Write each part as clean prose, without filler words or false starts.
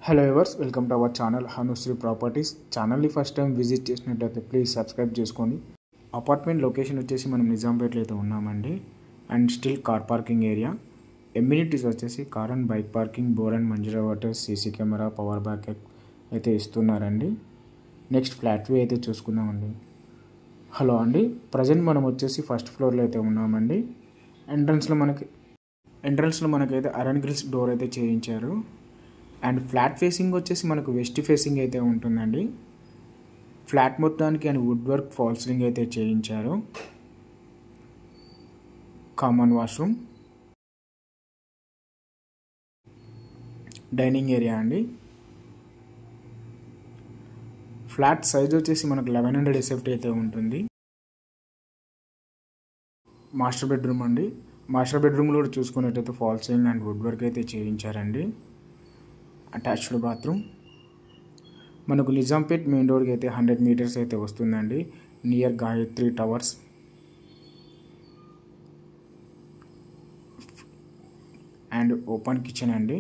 Hello ఎవర్స్, welcome to our channel Hanushree properties. ఛానల్ని first time visit చేసినట్లయితే ప్లీజ్ సబ్స్క్రైబ్ చేసుకోండి. అపార్ట్మెంట్ లొకేషన్ వచ్చేసి మనం నిజాంపేటలో అయితే ఉన్నామండి. And still car parking area. Amenities వచ్చేసి car and bike parking, bore and Manjeera water, CC camera, power back అయితే ఇస్తున్నారండి. నెక్స్ట్ ఫ్లాట్ వ్యూ అయితే చూసుకుందామండి. హలో అండి, ప్రజెంట్ మనం వచ్చేసి ఫస్ట్ ఫ్లోర్లో అయితే ఉన్నామండి. ఎంట్రన్స్లో మనకైతే ఐరన్ గ్రిల్స్ డోర్ అయితే చేయించారు. అండ్ ఫ్లాట్ ఫేసింగ్ వచ్చేసి మనకు వెస్ట్ ఫేసింగ్ అయితే ఉంటుందండి. ఫ్లాట్ మొత్తానికి and wood work fall ceiling అయితే చేయించారు. కామన్ వాష్రూమ్, డైనింగ్ ఏరియా అండి. ఫ్లాట్ సైజ్ వచ్చేసి మనకు 1100 SFT అయితే ఉంటుంది. మాస్టర్ బెడ్రూమ్ అండి. మాస్టర్ బెడ్రూమ్లో కూడా చూసుకున్నట్టయితే fall ceiling and wood work అయితే చేయించారండి. Attached bathroom. మనకు నిజాంపేట్ మెయిన్ రోడ్కి అయితే 100 మీటర్స్ అయితే వస్తుందండి, near Gayatri towers. And open kitchen అండి.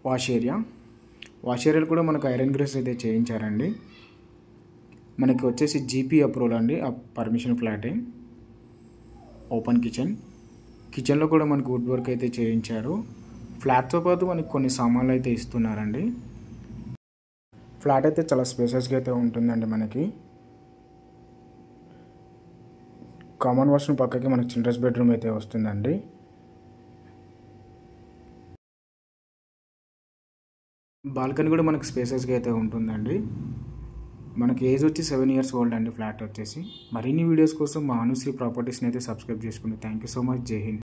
వాష్ ఏరియాలో కూడా మనకు ఐరన్ గ్రిల్స్ అయితే చేయించారండి. మనకి వచ్చేసి జీపీ అప్రూవల్ అండి, పర్మిషన్ ఫ్లాటే. ఓపెన్ కిచెన్లో కూడా మనకు వుడ్ వర్క్ అయితే చేయించారు. ఫ్లాట్తో పాటు మనకి కొన్ని సామాన్లు అయితే ఇస్తున్నారండి. ఫ్లాట్ అయితే చాలా స్పేసెస్గా అయితే ఉంటుందండి. మనకి కామన్ వాష్రూమ్ పక్కకి మనకి చిల్డ్రన్స్ బెడ్రూమ్ అయితే వస్తుందండి. బాల్కనీ కూడా మనకి స్పేసెస్గా అయితే ఉంటుందండి. మనకి ఏజ్ వచ్చి 7 years ఓల్డ్ అండి ఫ్లాట్ వచ్చేసి. మరిన్ని వీడియోస్ కోసం మా హనుశ్రీ ప్రాపర్టీస్ని అయితే సబ్స్క్రైబ్ చేసుకోండి. Thank you so much. జై హింద్.